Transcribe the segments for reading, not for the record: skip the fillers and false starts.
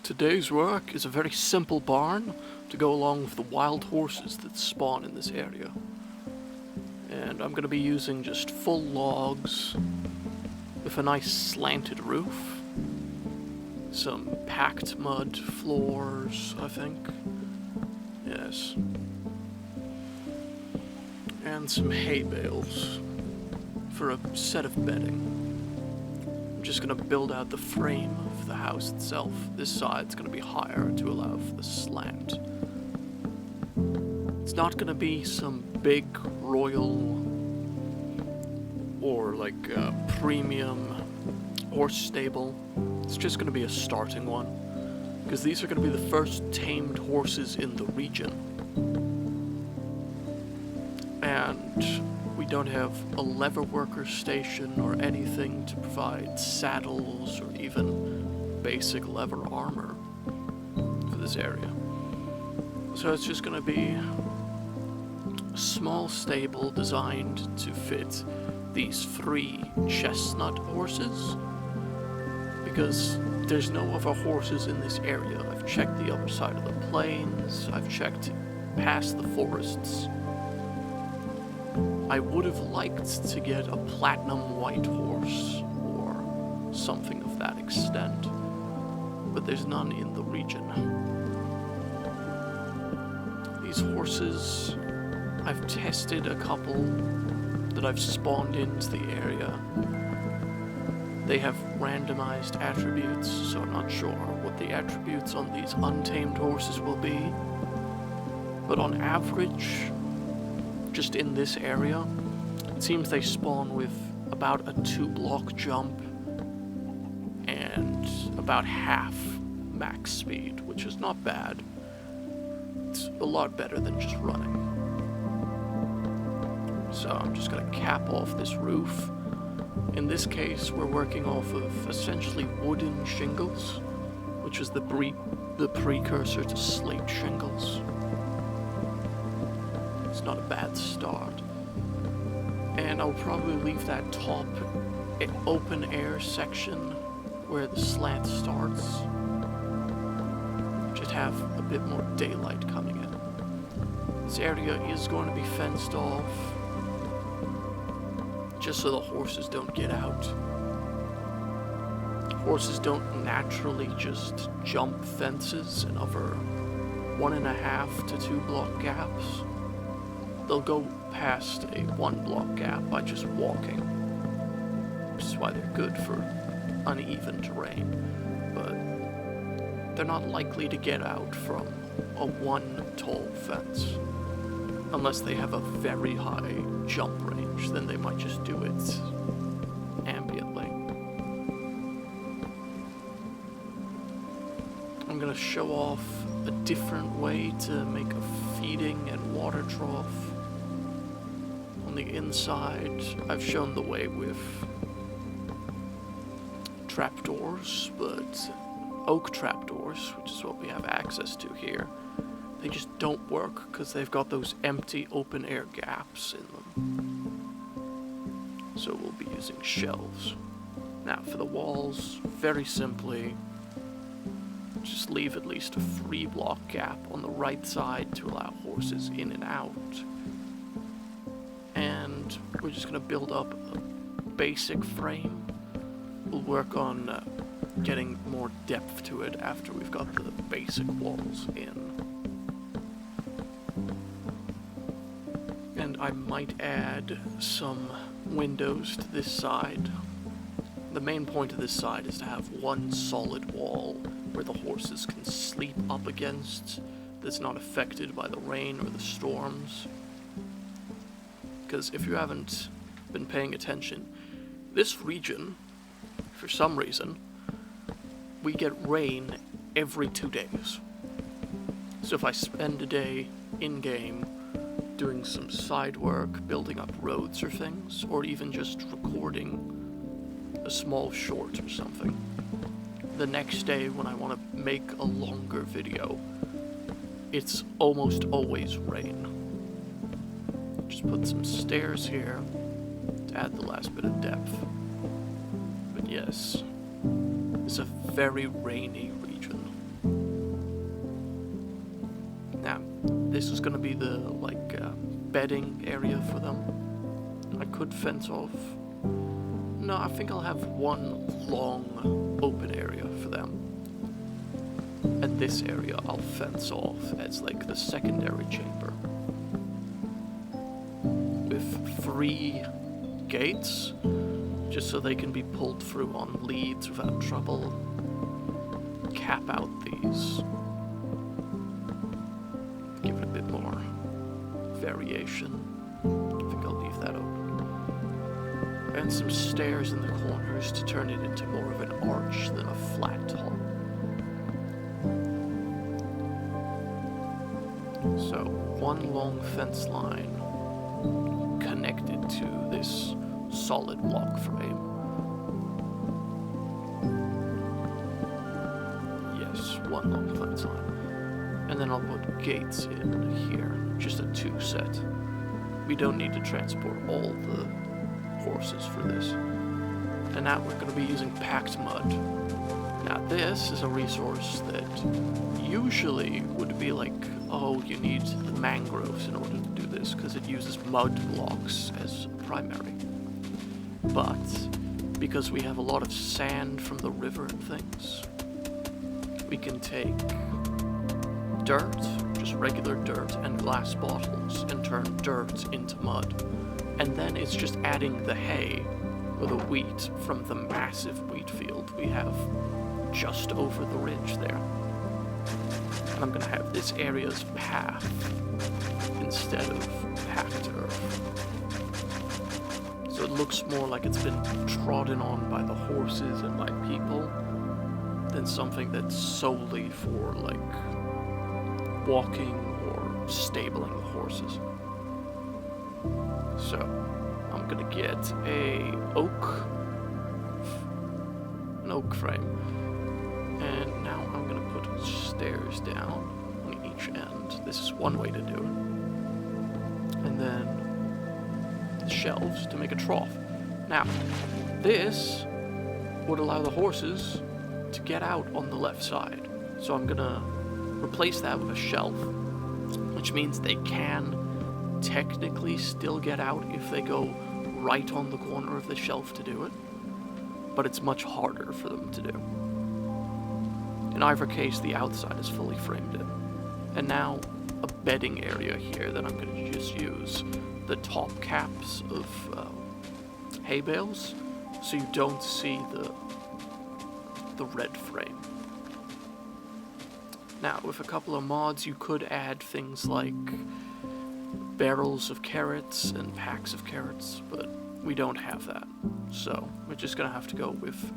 Today's work is a very simple barn to go along with the wild horses that spawn in this area. And I'm going to be using just full logs with a nice slanted roof, some packed mud floors, I think. Yes. And some hay bales for a set of bedding. I'm just going to build out the frame of the house itself. This side's going to be higher to allow for the slant. It's not going to be some big royal or premium horse stable. It's just going to be a starting one, because these are going to be the first tamed horses in the region. And we don't have a leather worker station or anything to provide saddles or even basic leather armor for this area. So it's just going to be a small stable designed to fit these 3 chestnut horses, because there's no other horses in this area. I've checked the other side of the plains, I've checked past the forests. I would have liked to get a platinum white horse or something of that extent, but there's none in the region. These horses, I've tested a couple that I've spawned into the area. They have randomized attributes, so I'm not sure what the attributes on these untamed horses will be. But on average, just in this area, it seems they spawn with about a 2-block jump and about half max speed, which is not bad. It's a lot better than just running. So I'm just going to cap off this roof. In this case, we're working off of essentially wooden shingles, which is the precursor to slate shingles. It's not a bad start. And I'll probably leave that top open air section where the slant starts. Just have a bit more daylight coming in. This area is going to be fenced off, just so the horses don't get out. Horses don't naturally just jump fences and other 1.5 to 2 block gaps. They'll go past a 1 block gap by just walking, which is why they're good for uneven terrain, but they're not likely to get out from a 1 tall fence. Unless they have a very high jump range, then they might just do it ambiently. I'm gonna show off a different way to make a feeding and water trough. On the inside, I've shown the way with trapdoors, but oak trapdoors, which is what we have access to here, they just don't work because they've got those empty open air gaps in them. So we'll be using shelves. Now for the walls, very simply, just leave at least a 3 block gap on the right side to allow horses in and out. And we're just going to build up a basic frame. We'll work on getting more depth to it after we've got the basic walls in. And I might add some windows to this side. The main point of this side is to have one solid wall where the horses can sleep up against, that's not affected by the rain or the storms. Because if you haven't been paying attention, this region, for some reason, we get rain every 2 days. So if I spend a day in-game doing some side work, building up roads or things, or even just recording a small short or something, the next day when I want to make a longer video, it's almost always rain. Just put some stairs here to add the last bit of depth. But yes, it's a very rainy region. this is gonna be the, like, bedding area for them. I could fence off. No, I think I'll have one long open area for them. And this area I'll fence off as, like, the secondary chamber. With 3 gates, just so they can be pulled through on leads without trouble. Cap out these. Give it a bit more variation. I think I'll leave that open. And some stairs in the corners to turn it into more of an arch than a flat top. So, one long fence line connected to this solid block frame. Yes, one long fence line. And then I'll put gates in here, just a 2 set. We don't need to transport all the horses for this. And now we're going to be using packed mud. Now this is a resource that usually would be like, oh, you need the mangroves in order to do this, because it uses mud blocks as primary. But because we have a lot of sand from the river and things, we can take dirt, just regular dirt, and glass bottles, and turn dirt into mud. And then it's just adding the hay or the wheat from the massive wheat field we have just over the ridge there. And I'm gonna have this area as path instead of packed earth. So it looks more like it's been trodden on by the horses and by people than something that's solely for, like, walking or stabling the horses. So, I'm gonna get an oak frame, and now I'm gonna put stairs down on each end. This is one way to do it. And then shelves to make a trough. Now, this would allow the horses to get out on the left side. So I'm gonna replace that with a shelf, which means they can technically still get out if they go right on the corner of the shelf to do it, but it's much harder for them to do. In either case, the outside is fully framed in. And now, a bedding area here that I'm going to just use the top caps of hay bales, so you don't see the red frame. Now, with a couple of mods, you could add things like barrels of carrots and packs of carrots, but we don't have that. So, we're just gonna have to go with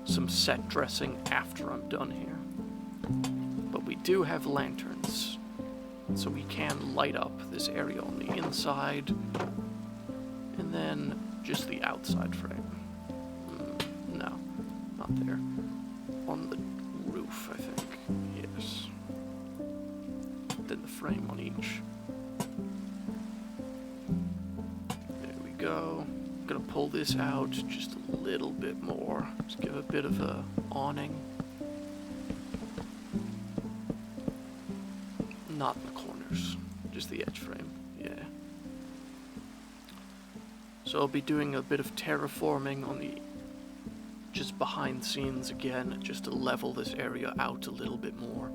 some set dressing after I'm done here. But we do have lanterns, so we can light up this area on the inside, and then just the outside frame. No, not there. On the roof, I think. Yes. Then the frame on each. There we go. I'm gonna pull this out just a little bit more. Just give a bit of a awning. Not in the corners, just the edge frame. Yeah. So I'll be doing a bit of terraforming on the just behind scenes again, just to level this area out a little bit more.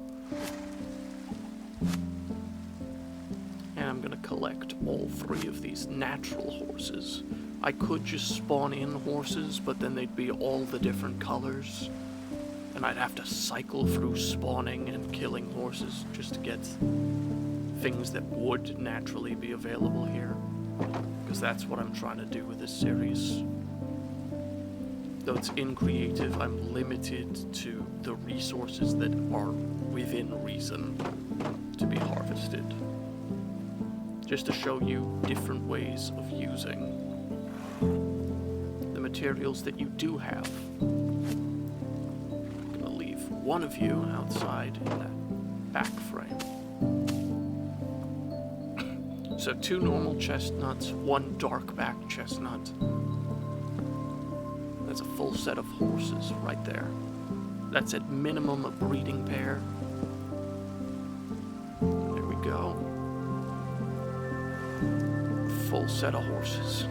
And I'm gonna collect all 3 of these natural horses. I could just spawn in horses, but then they'd be all the different colors, and I'd have to cycle through spawning and killing horses just to get things that would naturally be available here, because that's what I'm trying to do with this series. Though it's in creative, I'm limited to the resources that are within reason to be harvested, just to show you different ways of using the materials that you do have. I'm gonna leave one of you outside in that back frame. So 2 normal chestnuts, 1 dark back chestnut. That's a full set of horses right there. That's at minimum a breeding pair. There we go. full set of horses.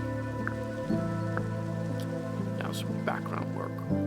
Now some background work.